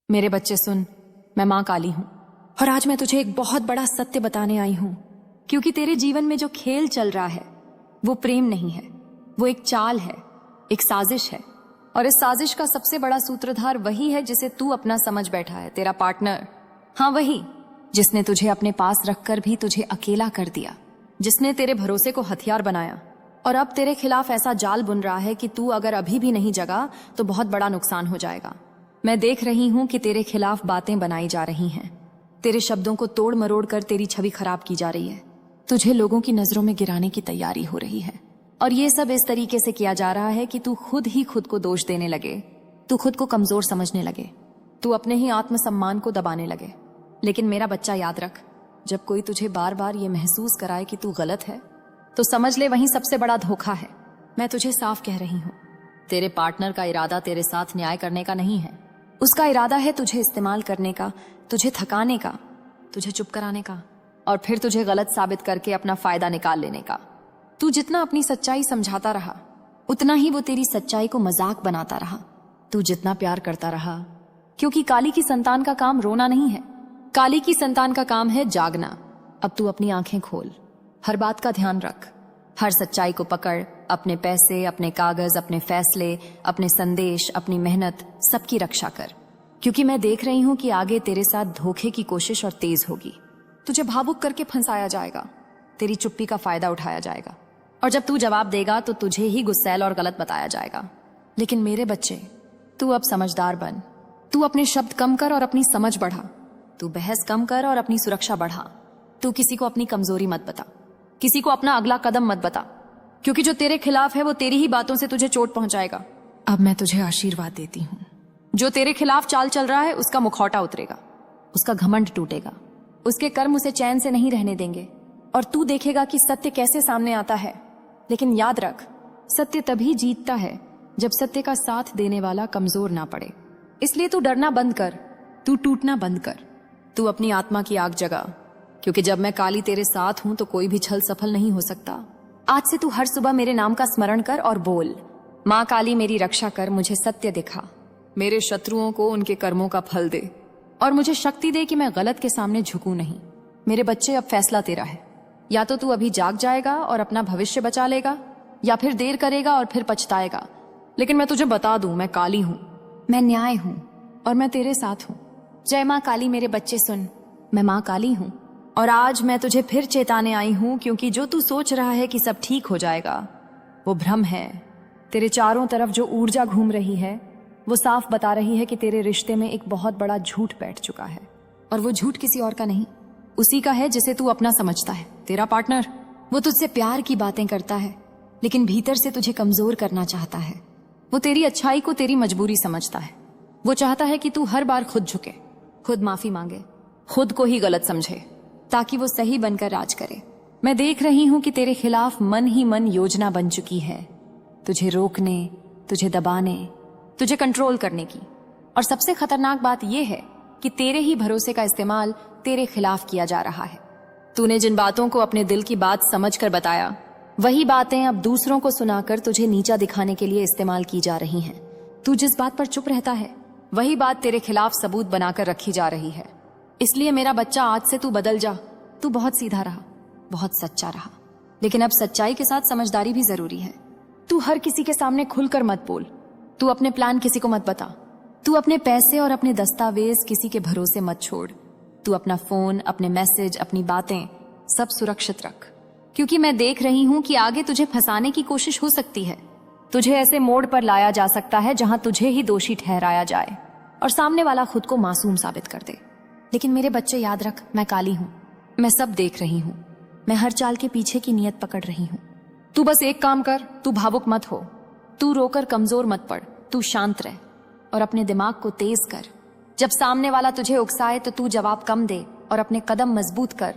मेरे बच्चे सुन, मैं माँ काली हूं और आज मैं तुझे एक बहुत बड़ा सत्य बताने आई हूं। क्योंकि तेरे जीवन में जो खेल चल रहा है वो प्रेम नहीं है, वो एक चाल है, एक साजिश है। और इस साजिश का सबसे बड़ा सूत्रधार वही है जिसे तू अपना समझ बैठा है, तेरा पार्टनर। हाँ, वही जिसने तुझे अपने पास रखकर भी तुझे अकेला कर दिया, जिसने तेरे भरोसे को हथियार बनाया और अब तेरे खिलाफ ऐसा जाल बुन रहा है कि तू अगर अभी भी नहीं जगा तो बहुत बड़ा नुकसान हो जाएगा। मैं देख रही हूं कि तेरे खिलाफ बातें बनाई जा रही हैं, तेरे शब्दों को तोड़ मरोड़ कर तेरी छवि खराब की जा रही है, तुझे लोगों की नजरों में गिराने की तैयारी हो रही है। और ये सब इस तरीके से किया जा रहा है कि तू खुद ही खुद को दोष देने लगे, तू खुद को कमजोर समझने लगे, तू अपने ही आत्मसम्मान को दबाने लगे। लेकिन मेरा बच्चा याद रख, जब कोई तुझे बार बार ये महसूस कराए कि तू गलत है तो समझ ले वहीं सबसे बड़ा धोखा है। मैं तुझे साफ कह रही हूं, तेरे पार्टनर का इरादा तेरे साथ न्याय करने का नहीं है। उसका इरादा है तुझे इस्तेमाल करने का, तुझे थकाने का, तुझे चुप कराने का और फिर तुझे गलत साबित करके अपना फायदा निकाल लेने का। तू जितना अपनी सच्चाई समझाता रहा उतना ही वो तेरी सच्चाई को मजाक बनाता रहा। तू जितना प्यार करता रहा, क्योंकि काली की संतान का काम रोना नहीं है, काली की संतान का काम है जागना। अब तू अपनी आंखें खोल, हर बात का ध्यान रख, हर सच्चाई को पकड़, अपने पैसे, अपने कागज, अपने फैसले, अपने संदेश, अपनी मेहनत, सबकी रक्षा कर। क्योंकि मैं देख रही हूं कि आगे तेरे साथ धोखे की कोशिश और तेज होगी। तुझे भावुक करके फंसाया जाएगा, तेरी चुप्पी का फायदा उठाया जाएगा और जब तू जवाब देगा तो तुझे ही गुस्सैल और गलत बताया जाएगा। लेकिन मेरे बच्चे, तू अब समझदार बन, तू अपने शब्द कम कर और अपनी समझ बढ़ा, तू बहस कम कर और अपनी सुरक्षा बढ़ा। तू किसी को अपनी कमजोरी मत बता, किसी को अपना अगला कदम मत बता, क्योंकि जो तेरे खिलाफ है वो तेरी ही बातों से तुझे चोट पहुंचाएगा। अब मैं तुझे आशीर्वाद देती हूँ, जो तेरे खिलाफ चाल चल रहा है उसका मुखौटा उतरेगा, उसका घमंड टूटेगा, उसके कर्म उसे चैन से नहीं रहने देंगे और तू देखेगा कि सत्य कैसे सामने आता है। लेकिन याद रख, सत्य तभी जीतता है जब सत्य का साथ देने वाला कमजोर ना पड़े। इसलिए तू डरना बंद कर, तू टूटना बंद कर, तू अपनी आत्मा की आग जगा, क्योंकि जब मैं काली तेरे साथ हूं तो कोई भी छल सफल नहीं हो सकता। आज से तू हर सुबह मेरे नाम का स्मरण कर और बोल, माँ काली मेरी रक्षा कर, मुझे सत्य दिखा, मेरे शत्रुओं को उनके कर्मों का फल दे और मुझे शक्ति दे कि मैं गलत के सामने झुकूं नहीं। मेरे बच्चे, अब फैसला तेरा है, या तो तू अभी जाग जाएगा और अपना भविष्य बचा लेगा, या फिर देर करेगा और फिर पछताएगा। लेकिन मैं तुझे बता दूं, मैं काली हूं, मैं न्याय हूं और मैं तेरे साथ हूं। जय माँ काली। मेरे बच्चे सुन, मैं माँ काली हूं और आज मैं तुझे फिर चेताने आई हूं, क्योंकि जो तू सोच रहा है कि सब ठीक हो जाएगा वो भ्रम है। तेरे चारों तरफ जो ऊर्जा घूम रही है वो साफ बता रही है कि तेरे रिश्ते में एक बहुत बड़ा झूठ बैठ चुका है और वो झूठ किसी और का नहीं, उसी का है जिसे तू अपना समझता है, तेरा पार्टनर। वो तुझसे प्यार की बातें करता है लेकिन भीतर से तुझे कमजोर करना चाहता है। वो तेरी अच्छाई को तेरी मजबूरी समझता है। वो चाहता है कि तू हर बार खुद झुके, खुद माफी मांगे, खुद को ही गलत समझे ताकि वो सही बनकर राज करे। मैं देख रही हूं कि तेरे खिलाफ मन ही मन योजना बन चुकी है, तुझे रोकने, तुझे दबाने, तुझे कंट्रोल करने की। और सबसे खतरनाक बात यह है कि तेरे ही भरोसे का इस्तेमाल तेरे खिलाफ किया जा रहा है। तूने जिन बातों को अपने दिल की बात समझकर बताया, वही बातें अब दूसरों को सुनाकर तुझे नीचा दिखाने के लिए इस्तेमाल की जा रही हैं। तू जिस बात पर चुप रहता है वही बात तेरे खिलाफ सबूत बनाकर रखी जा रही है। इसलिए मेरा बच्चा, आज से तू बदल जा। तू बहुत सीधा रहा, बहुत सच्चा रहा, लेकिन अब सच्चाई के साथ समझदारी भी जरूरी है। तू हर किसी के सामने खुलकर मत बोल, तू अपने प्लान किसी को मत बता, तू अपने पैसे और अपने दस्तावेज किसी के भरोसे मत छोड़। तू अपना फोन, अपने मैसेज, अपनी बातें सब सुरक्षित रख, क्योंकि मैं देख रही हूं कि आगे तुझे फंसाने की कोशिश हो सकती है। तुझे ऐसे मोड़ पर लाया जा सकता है जहां तुझे ही दोषी ठहराया जाए और सामने वाला खुद को मासूम साबित कर दे। लेकिन मेरे बच्चे याद रख, मैं काली हूं, मैं सब देख रही हूं, मैं हर चाल के पीछे की नीयत पकड़ रही हूं। तू बस एक काम कर, तू भावुक मत हो, तू रोकर कमजोर मत पड़, तू शांत रह और अपने दिमाग को तेज कर। जब सामने वाला तुझे उकसाए तो तू जवाब कम दे और अपने कदम मजबूत कर।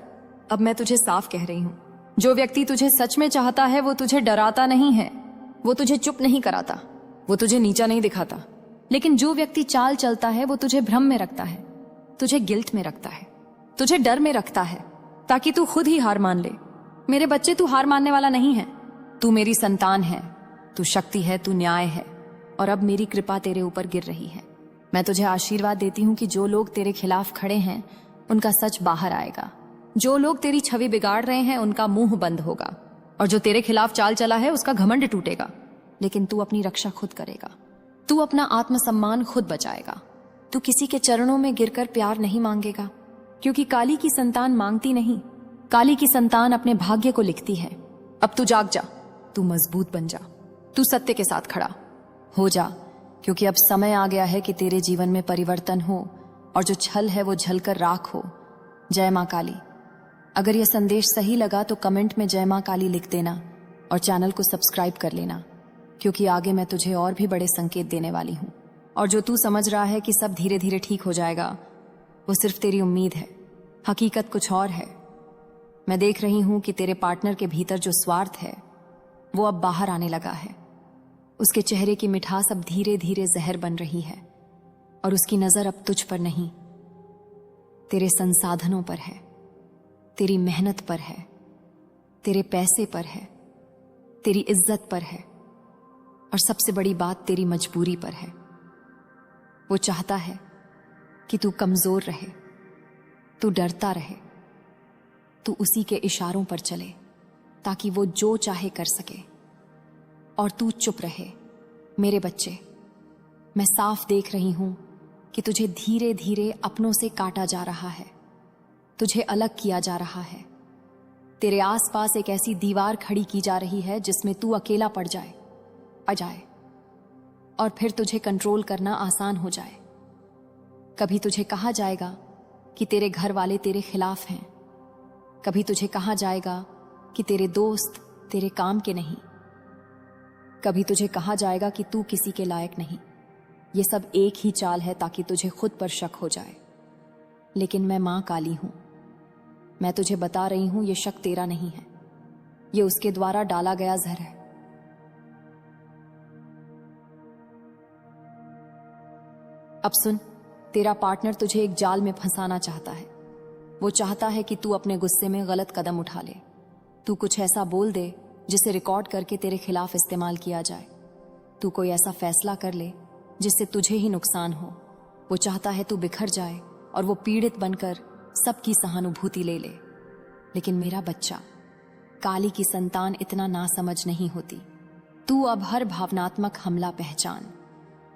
अब मैं तुझे साफ कह रही हूं, जो व्यक्ति तुझे सच में चाहता है वो तुझे डराता नहीं है, वो तुझे चुप नहीं कराता, वो तुझे नीचा नहीं दिखाता। लेकिन जो व्यक्ति चाल चलता है वो तुझे भ्रम में रखता है, तुझे गिल्ट में रखता है, तुझे डर में रखता है, ताकि तू खुद ही हार मान ले। मेरे बच्चे, तू हार मानने वाला नहीं है, तू मेरी संतान है, तू शक्ति है, तू न्याय है और अब मेरी कृपा तेरे ऊपर गिर रही है। मैं तुझे आशीर्वाद देती हूँ कि जो लोग तेरे खिलाफ खड़े हैं उनका सच बाहर आएगा। जो लोग तेरी छवि बिगाड़ रहे हैं उनका मुंह बंद होगा, और जो तेरे खिलाफ चाल चला है उसका घमंड टूटेगा। लेकिन तू अपनी रक्षा खुद करेगा। तू अपना आत्मसम्मान खुद बचाएगा। तू किसी के चरणों में गिरकर प्यार नहीं मांगेगा, क्योंकि काली की संतान मांगती नहीं, काली की संतान अपने भाग्य को लिखती है। अब तू जाग जा, तू मजबूत बन जा, तू सत्य के साथ खड़ा हो जा, क्योंकि अब समय आ गया है कि तेरे जीवन में परिवर्तन हो और जो छल है वो झलकर राख हो। जय मां काली। अगर यह संदेश सही लगा तो कमेंट में जय मां काली लिख देना और चैनल को सब्सक्राइब कर लेना, क्योंकि आगे मैं तुझे और भी बड़े संकेत देने वाली हूं। और जो तू समझ रहा है कि सब धीरे धीरे ठीक हो जाएगा, वो सिर्फ तेरी उम्मीद है। हकीकत कुछ और है। मैं देख रही हूं कि तेरे पार्टनर के भीतर जो स्वार्थ है वो अब बाहर आने लगा है। उसके चेहरे की मिठास अब धीरे धीरे जहर बन रही है, और उसकी नजर अब तुझ पर नहीं, तेरे संसाधनों पर है, तेरी मेहनत पर है, तेरे पैसे पर है, तेरी इज्जत पर है, और सबसे बड़ी बात तेरी मजबूरी पर है। वो चाहता है कि तू कमजोर रहे, तू डरता रहे, तू उसी के इशारों पर चले ताकि वो जो चाहे कर सके, और तू चुप रहे। मेरे बच्चे, मैं साफ देख रही हूं कि तुझे धीरे धीरे अपनों से काटा जा रहा है, तुझे अलग किया जा रहा है। तेरे आसपास एक ऐसी दीवार खड़ी की जा रही है जिसमें तू अकेला पड़ जाए, आ जाए, और फिर तुझे कंट्रोल करना आसान हो जाए। कभी तुझे कहा जाएगा कि तेरे घर वाले तेरे खिलाफ हैं, कभी तुझे कहा जाएगा कि तेरे दोस्त तेरे काम के नहीं, कभी तुझे कहा जाएगा कि तू किसी के लायक नहीं। ये सब एक ही चाल है ताकि तुझे खुद पर शक हो जाए। लेकिन मैं मां काली हूं, मैं तुझे बता रही हूं ये शक तेरा नहीं है, ये उसके द्वारा डाला गया जहर है। अब सुन, तेरा पार्टनर तुझे एक जाल में फंसाना चाहता है। वो चाहता है कि तू अपने गुस्से में गलत कदम उठा ले, तू कुछ ऐसा बोल दे जिसे रिकॉर्ड करके तेरे खिलाफ इस्तेमाल किया जाए, तू कोई ऐसा फैसला कर ले जिससे तुझे ही नुकसान हो। वो चाहता है तू बिखर जाए और वो पीड़ित बनकर सबकी सहानुभूति ले ले। लेकिन मेरा बच्चा, काली की संतान इतना नासमझ नहीं होती। तू अब हर भावनात्मक हमला पहचान।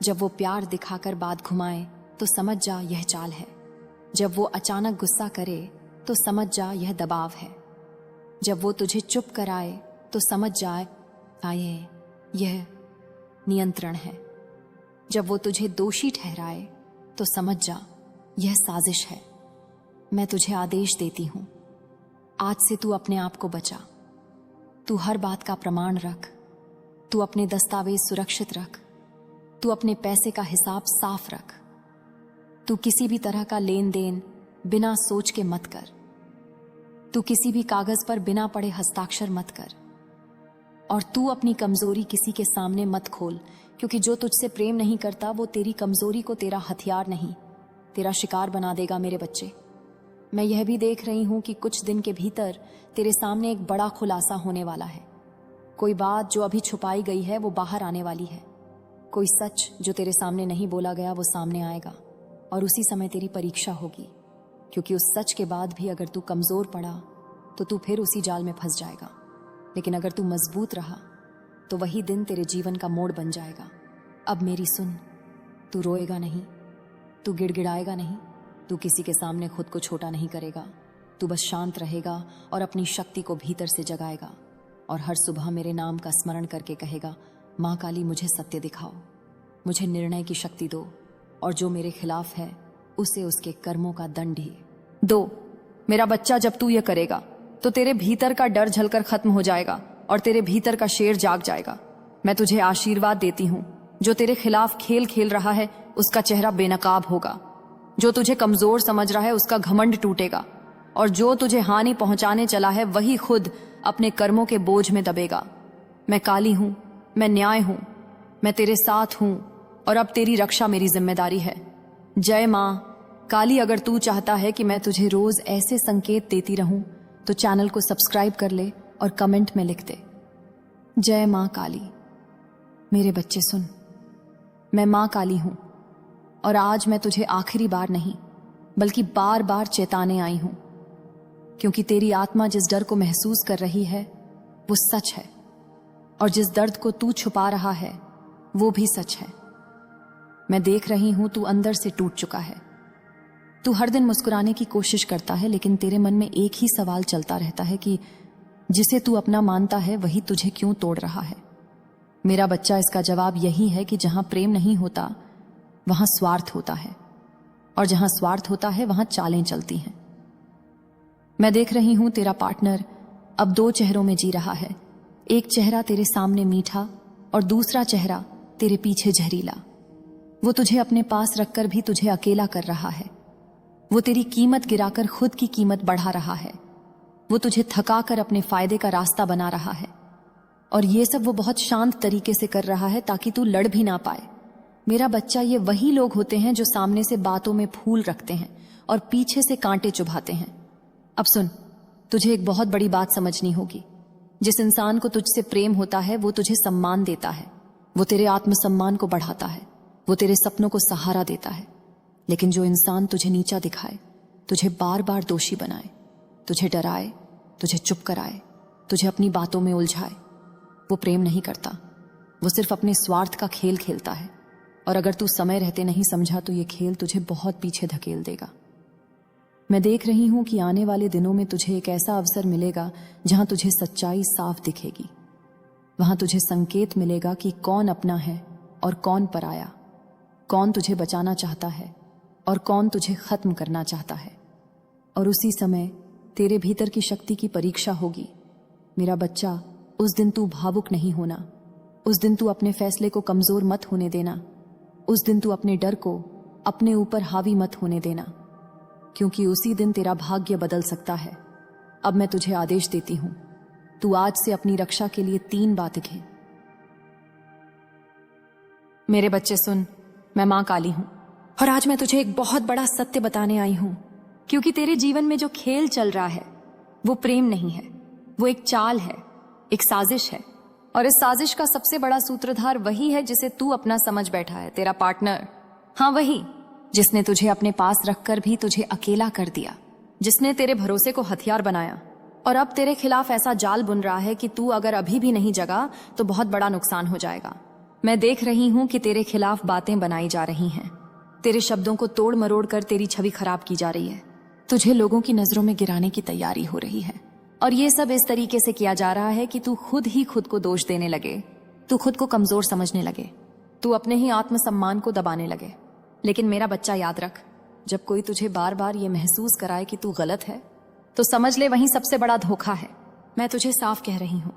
जब वो प्यार दिखाकर बात घुमाए तो समझ जा यह चाल है। जब वो अचानक गुस्सा करे तो समझ जा यह दबाव है। जब वो तुझे चुप कराए तो समझ जाए आए यह नियंत्रण है। जब वो तुझे दोषी ठहराए तो समझ जा यह साजिश है। मैं तुझे आदेश देती हूं, आज से तू अपने आप को बचा। तू हर बात का प्रमाण रख, तू अपने दस्तावेज सुरक्षित रख, तू अपने पैसे का हिसाब साफ रख, तू किसी भी तरह का लेन देन बिना सोच के मत कर, तू किसी भी कागज पर बिना पढ़े हस्ताक्षर मत कर, और तू अपनी कमजोरी किसी के सामने मत खोल, क्योंकि जो तुझसे प्रेम नहीं करता वो तेरी कमजोरी को तेरा हथियार नहीं, तेरा शिकार बना देगा। मेरे बच्चे, मैं यह भी देख रही हूं कि कुछ दिन के भीतर तेरे सामने एक बड़ा खुलासा होने वाला है। कोई बात जो अभी छुपाई गई है वो बाहर आने वाली है। कोई सच जो तेरे सामने नहीं बोला गया वो सामने आएगा, और उसी समय तेरी परीक्षा होगी, क्योंकि उस सच के बाद भी अगर तू कमजोर पड़ा तो तू फिर उसी जाल में फंस जाएगा। लेकिन अगर तू मजबूत रहा तो वही दिन तेरे जीवन का मोड़ बन जाएगा। अब मेरी सुन, तू रोएगा नहीं, तू गिड़गिड़ाएगा नहीं, तू किसी के सामने खुद को छोटा नहीं करेगा। तू बस शांत रहेगा और अपनी शक्ति को भीतर से जगाएगा, और हर सुबह मेरे नाम का स्मरण करके कहेगा, मां काली मुझे सत्य दिखाओ, मुझे निर्णय की शक्ति दो, और जो मेरे खिलाफ है उसे उसके कर्मों का दंड ही दो। मेरा बच्चा, जब तू ये करेगा तो तेरे भीतर का डर झलकर खत्म हो जाएगा और तेरे भीतर का शेर जाग जाएगा। मैं तुझे आशीर्वाद देती हूं, जो तेरे खिलाफ खेल खेल रहा है उसका चेहरा बेनकाब होगा, जो तुझे कमजोर समझ रहा है उसका घमंड टूटेगा, और जो तुझे हानि पहुंचाने चला है वही खुद अपने कर्मों के बोझ में दबेगा। मैं काली हूं, मैं न्याय हूं, मैं तेरे साथ हूं, और अब तेरी रक्षा मेरी जिम्मेदारी है। जय मां काली। अगर तू चाहता है कि मैं तुझे रोज ऐसे संकेत देती रहूं तो चैनल को सब्सक्राइब कर ले और कमेंट में लिख दे, जय मां काली। मेरे बच्चे सुन, मैं मां काली हूं, और आज मैं तुझे आखिरी बार नहीं बल्कि बार बार चेताने आई हूं, क्योंकि तेरी आत्मा जिस डर को महसूस कर रही है वो सच है, और जिस दर्द को तू छुपा रहा है वो भी सच है। मैं देख रही हूं तू अंदर से टूट चुका है। तू हर दिन मुस्कुराने की कोशिश करता है, लेकिन तेरे मन में एक ही सवाल चलता रहता है कि जिसे तू अपना मानता है वही तुझे क्यों तोड़ रहा है। मेरा बच्चा, इसका जवाब यही है कि जहां प्रेम नहीं होता वहां स्वार्थ होता है, और जहां स्वार्थ होता है वहां चालें चलती हैं। मैं देख रही हूं तेरा पार्टनर अब दो चेहरों में जी रहा है। एक चेहरा तेरे सामने मीठा और दूसरा चेहरा तेरे पीछे जहरीला। वो तुझे अपने पास रखकर भी तुझे अकेला कर रहा है। वो तेरी कीमत गिराकर खुद की कीमत बढ़ा रहा है। वो तुझे थकाकर अपने फायदे का रास्ता बना रहा है, और ये सब वो बहुत शांत तरीके से कर रहा है ताकि तू लड़ भी ना पाए। मेरा बच्चा, ये वही लोग होते हैं जो सामने से बातों में फूल रखते हैं और पीछे से कांटे चुभाते हैं। अब सुन, तुझे एक बहुत बड़ी बात समझनी होगी। जिस इंसान को तुझसे प्रेम होता है वो तुझे सम्मान देता है, वो तेरे आत्मसम्मान को बढ़ाता है, वो तेरे सपनों को सहारा देता है। लेकिन जो इंसान तुझे नीचा दिखाए, तुझे बार बार दोषी बनाए, तुझे डराए, तुझे चुप कराए, तुझे अपनी बातों में उलझाए, वो प्रेम नहीं करता। वो सिर्फ अपने स्वार्थ का खेल खेलता है, और अगर तू समय रहते नहीं समझा तो ये खेल तुझे बहुत पीछे धकेल देगा। मैं देख रही हूं कि आने वाले दिनों में तुझे एक ऐसा अवसर मिलेगा जहां तुझे सच्चाई साफ दिखेगी। वहां तुझे संकेत मिलेगा कि कौन अपना है और कौन पराया, कौन तुझे बचाना चाहता है और कौन तुझे खत्म करना चाहता है। और उसी समय तेरे भीतर की शक्ति की परीक्षा होगी। मेरा बच्चा, उस दिन तू भावुक नहीं होना। उस दिन तू अपने फैसले को कमजोर मत होने देना। उस दिन तू अपने डर को अपने ऊपर हावी मत होने देना, क्योंकि उसी दिन तेरा भाग्य बदल सकता है। अब मैं तुझे आदेश देती हूं, तू आज से अपनी रक्षा के लिए 3 बातें कह। मेरे बच्चे सुन, मैं मां काली हूं, और आज मैं तुझे एक बहुत बड़ा सत्य बताने आई हूं, क्योंकि तेरे जीवन में जो खेल चल रहा है वो प्रेम नहीं है, वो एक चाल है, एक साजिश है। और इस साजिश का सबसे बड़ा सूत्रधार वही है जिसे तू अपना समझ बैठा है, तेरा पार्टनर। हाँ, वही जिसने तुझे अपने पास रखकर भी तुझे अकेला कर दिया, जिसने तेरे भरोसे को हथियार बनाया और अब तेरे खिलाफ ऐसा जाल बुन रहा है कि तू अगर अभी भी नहीं जगा तो बहुत बड़ा नुकसान हो जाएगा। मैं देख रही हूं कि तेरे खिलाफ बातें बनाई जा रही हैं, तेरे शब्दों को तोड़ मरोड़ कर तेरी छवि खराब की जा रही है, तुझे लोगों की नजरों में गिराने की तैयारी हो रही है। और ये सब इस तरीके से किया जा रहा है कि तू खुद ही खुद को दोष देने लगे, तू खुद को कमजोर समझने लगे, तू अपने ही आत्मसम्मान को दबाने लगे। लेकिन मेरा बच्चा, याद रख, जब कोई तुझे बार बार ये महसूस कराए कि तू गलत है तो समझ ले वही सबसे बड़ा धोखा है। मैं तुझे साफ कह रही हूं,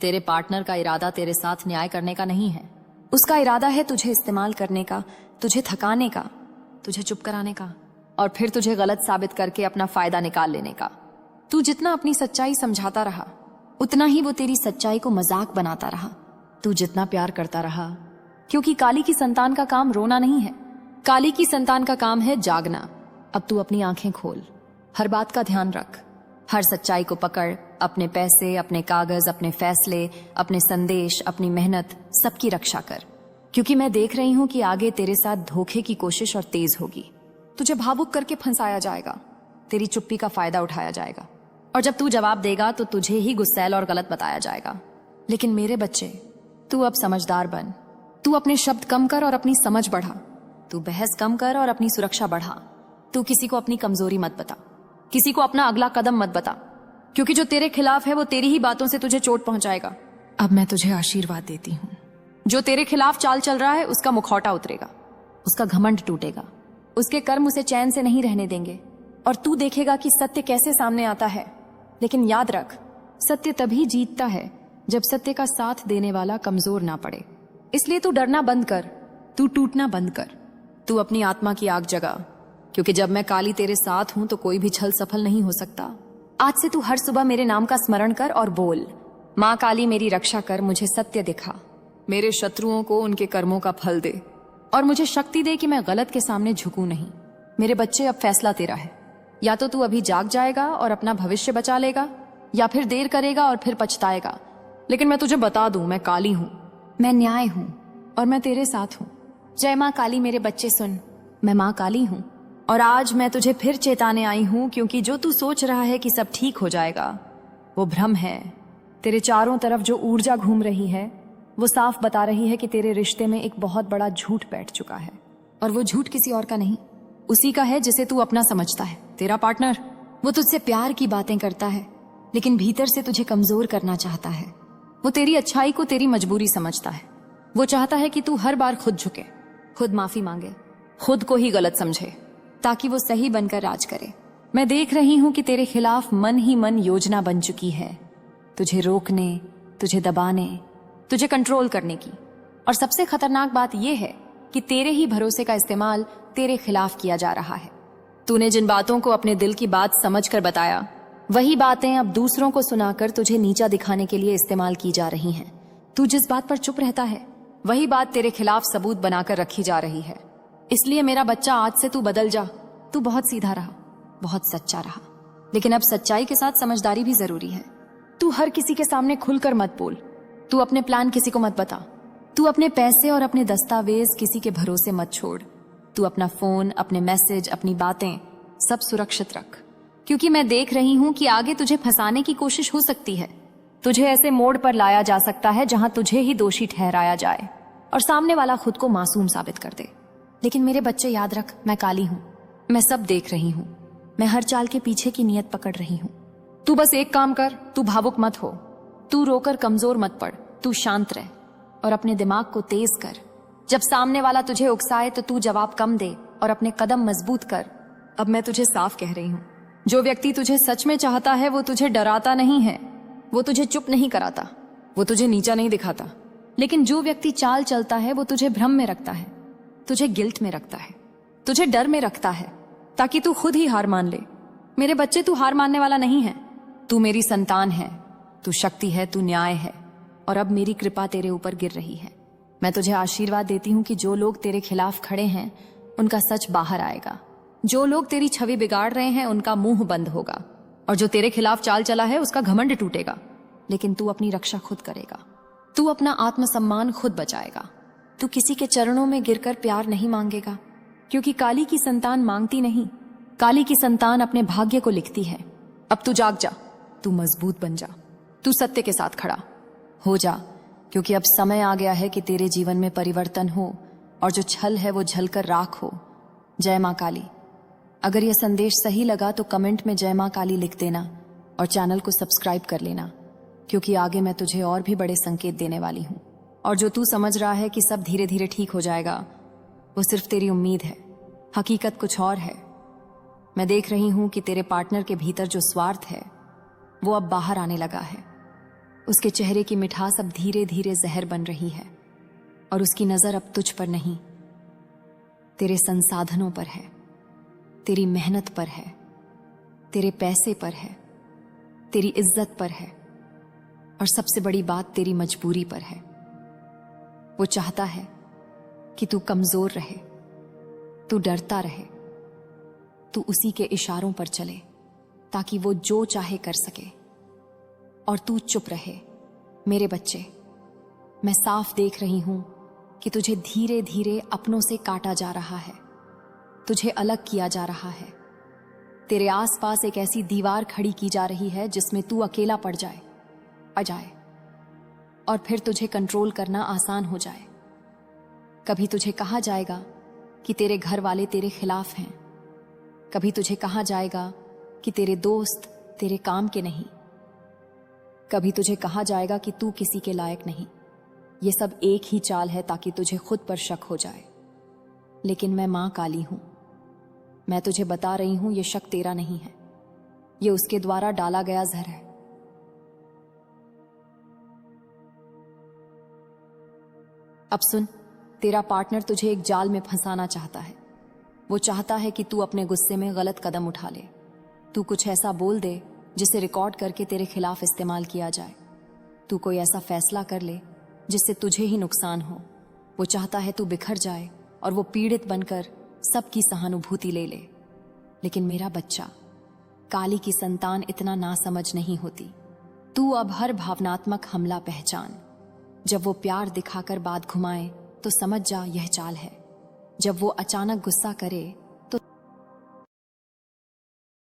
तेरे पार्टनर का इरादा तेरे साथ न्याय करने का नहीं है। उसका इरादा है तुझे इस्तेमाल करने का, तुझे थकाने का, तुझे चुप कराने का, और फिर तुझे गलत साबित करके अपना फायदा निकाल लेने का। तू जितना अपनी सच्चाई समझाता रहा उतना ही वो तेरी सच्चाई को मजाक बनाता रहा। तू जितना प्यार करता रहा, क्योंकि काली की संतान का काम रोना नहीं है, काली की संतान का काम है जागना। अब तू अपनी आंखें खोल, हर बात का ध्यान रख, हर सच्चाई को पकड़, अपने पैसे, अपने कागज, अपने फैसले, अपने संदेश, अपनी मेहनत, सबकी रक्षा कर। क्योंकि मैं देख रही हूं कि आगे तेरे साथ धोखे की कोशिश और तेज होगी। तुझे भावुक करके फंसाया जाएगा, तेरी चुप्पी का फायदा उठाया जाएगा, और जब तू जवाब देगा तो तुझे ही गुस्सैल और गलत बताया जाएगा। लेकिन मेरे बच्चे, तू अब समझदार बन, तू अपने शब्द कम कर और अपनी समझ बढ़ा, तू बहस कम कर और अपनी सुरक्षा बढ़ा। तू किसी को अपनी कमजोरी मत बता, किसी को अपना अगला कदम मत बता, क्योंकि जो तेरे खिलाफ है वो तेरी ही बातों से तुझे चोट पहुंचाएगा। अब मैं तुझे आशीर्वाद देती हूँ, जो तेरे खिलाफ चाल चल रहा है उसका मुखौटा उतरेगा, उसका घमंड टूटेगा, उसके कर्म उसे चैन से नहीं रहने देंगे, और तू देखेगा कि सत्य कैसे सामने आता है। लेकिन याद रख, सत्य तभी जीतता है जब सत्य का साथ देने वाला कमजोर ना पड़े। इसलिए तू डरना बंद कर, तू टूटना बंद कर, तू अपनी आत्मा की आग जगा, क्योंकि जब मैं काली तेरे साथ हूं तो कोई भी छल सफल नहीं हो सकता। आज से तू हर सुबह मेरे नाम का स्मरण कर और बोल, माँ काली मेरी रक्षा कर, मुझे सत्य दिखा, मेरे शत्रुओं को उनके कर्मों का फल दे, और मुझे शक्ति दे कि मैं गलत के सामने झुकूं नहीं। मेरे बच्चे, अब फैसला तेरा है, या तो तू अभी जाग जाएगा और अपना भविष्य बचा लेगा, या फिर देर करेगा और फिर पछताएगा। लेकिन मैं तुझे बता दूं, मैं काली हूं, मैं न्याय हूं, और मैं तेरे साथ हूं। जय माँ काली। मेरे बच्चे सुन, मैं माँ काली हूँ और आज मैं तुझे फिर चेताने आई हूँ, क्योंकि जो तू सोच रहा है कि सब ठीक हो जाएगा वो भ्रम है। तेरे चारों तरफ जो ऊर्जा घूम रही है वो साफ बता रही है कि तेरे रिश्ते में एक बहुत बड़ा झूठ बैठ चुका है, और वो झूठ किसी और का नहीं, उसी का है जिसे तू अपना समझता है। तेरा पार्टनर, वो तुझसे प्यार की बातें करता है लेकिन भीतर से तुझे कमजोर करना चाहता है। वो तेरी अच्छाई को तेरी मजबूरी समझता है। वो चाहता है कि तू हर बार खुद झुके, खुद माफी मांगे, खुद को ही गलत समझे, ताकि वो सही बनकर राज करे। मैं देख रही हूं कि तेरे खिलाफ मन ही मन योजना बन चुकी है, तुझे रोकने, तुझे दबाने, तुझे कंट्रोल करने की। और सबसे खतरनाक बात यह है कि तेरे ही भरोसे का इस्तेमाल तेरे खिलाफ किया जा रहा है। तूने जिन बातों को अपने दिल की बात समझकर बताया, वही बातें अब दूसरों को सुनाकर तुझे नीचा दिखाने के लिए इस्तेमाल की जा रही हैं। तू जिस बात पर चुप रहता है वही बात तेरे खिलाफ सबूत बनाकर रखी जा रही है। इसलिए मेरा बच्चा, आज से तू बदल जा। तू बहुत सीधा रहा, बहुत सच्चा रहा, लेकिन अब सच्चाई के साथ समझदारी भी जरूरी है। तू हर किसी के सामने खुलकर मत बोल, तू अपने प्लान किसी को मत बता, तू अपने पैसे और अपने दस्तावेज किसी के भरोसे मत छोड़। तू अपना फोन, अपने मैसेज, अपनी बातें सब सुरक्षित रख, क्योंकि मैं देख रही हूं कि आगे तुझे फंसाने की कोशिश हो सकती है। तुझे ऐसे मोड़ पर लाया जा सकता है जहां तुझे ही दोषी ठहराया जाए और सामने वाला खुद को मासूम साबित कर दे। लेकिन मेरे बच्चे, याद रख, मैं काली हूं, मैं सब देख रही हूं, मैं हर चाल के पीछे की नीयत पकड़ रही हूं। तू बस एक काम कर, तू भावुक मत हो, तू रोकर कमजोर मत पड़, तू शांत रह और अपने दिमाग को तेज कर। जब सामने वाला तुझे उकसाए तो तू जवाब कम दे और अपने कदम मजबूत कर। अब मैं तुझे साफ कह रही हूं, जो व्यक्ति तुझे सच में चाहता है वो तुझे डराता नहीं है, वो तुझे चुप नहीं कराता, वो तुझे नीचा नहीं दिखाता। लेकिन जो व्यक्ति चाल चलता है वो तुझे भ्रम में रखता है, तुझे गिल्ट में रखता है, तुझे डर में रखता है, ताकि तू खुद ही हार मान ले। मेरे बच्चे, तू हार मानने वाला नहीं है, तू मेरी संतान है, तू शक्ति है, तू न्याय है, और अब मेरी कृपा तेरे ऊपर गिर रही है। मैं तुझे आशीर्वाद देती हूं कि जो लोग तेरे खिलाफ खड़े हैं उनका सच बाहर आएगा, जो लोग तेरी छवि बिगाड़ रहे हैं उनका मुंह बंद होगा, और जो तेरे खिलाफ चाल चला है उसका घमंड टूटेगा। लेकिन तू अपनी रक्षा खुद करेगा, तू अपना आत्मसम्मान खुद बचाएगा, तू किसी के चरणों में गिरकर प्यार नहीं मांगेगा, क्योंकि काली की संतान मांगती नहीं, काली की संतान अपने भाग्य को लिखती है। अब तू जाग जा, तू मजबूत बन जा, तू सत्य के साथ खड़ा हो जा, क्योंकि अब समय आ गया है कि तेरे जीवन में परिवर्तन हो और जो छल है वो झलकर राख हो। जय मां काली। अगर यह संदेश सही लगा तो कमेंट में जय मां काली लिख देना और चैनल को सब्सक्राइब कर लेना, क्योंकि आगे मैं तुझे और भी बड़े संकेत देने वाली हूं। और जो तू समझ रहा है कि सब धीरे धीरे ठीक हो जाएगा, वो सिर्फ तेरी उम्मीद है, हकीकत कुछ और है। मैं देख रही हूं कि तेरे पार्टनर के भीतर जो स्वार्थ है वो अब बाहर आने लगा है। उसके चेहरे की मिठास अब धीरे धीरे जहर बन रही है, और उसकी नजर अब तुझ पर नहीं, तेरे संसाधनों पर है, तेरी मेहनत पर है, तेरे पैसे पर है, तेरी इज्जत पर है, और सबसे बड़ी बात तेरी मजबूरी पर है। वो चाहता है कि तू कमजोर रहे, तू डरता रहे, तू उसी के इशारों पर चले ताकि वो जो चाहे कर सके, और तू चुप रहे। मेरे बच्चे, मैं साफ देख रही हूं कि तुझे धीरे धीरे अपनों से काटा जा रहा है, तुझे अलग किया जा रहा है। तेरे आसपास एक ऐसी दीवार खड़ी की जा रही है जिसमें तू अकेला पड़ जाए, और फिर तुझे कंट्रोल करना आसान हो जाए। कभी तुझे कहा जाएगा कि तेरे घर वाले तेरे खिलाफ हैं, कभी तुझे कहा जाएगा कि तेरे दोस्त तेरे काम के नहीं, कभी तुझे कहा जाएगा कि तू किसी के लायक नहीं। ये सब एक ही चाल है ताकि तुझे खुद पर शक हो जाए। लेकिन मैं मां काली हूं, मैं तुझे बता रही हूं ये शक तेरा नहीं है, ये उसके द्वारा डाला गया जहर है। अब सुन, तेरा पार्टनर तुझे एक जाल में फंसाना चाहता है। वो चाहता है कि तू अपने गुस्से में गलत कदम उठा ले, तू कुछ ऐसा बोल दे जिसे रिकॉर्ड करके तेरे खिलाफ इस्तेमाल किया जाए, तू कोई ऐसा फैसला कर ले जिससे तुझे ही नुकसान हो। वो चाहता है तू बिखर जाए और वो पीड़ित बनकर सबकी सहानुभूति ले ले। लेकिन मेरा बच्चा, काली की संतान इतना नासमझ नहीं होती। तू अब हर भावनात्मक हमला पहचान। जब वो प्यार दिखाकर बात घुमाए तो समझ जा यह चाल है। जब वो अचानक गुस्सा करे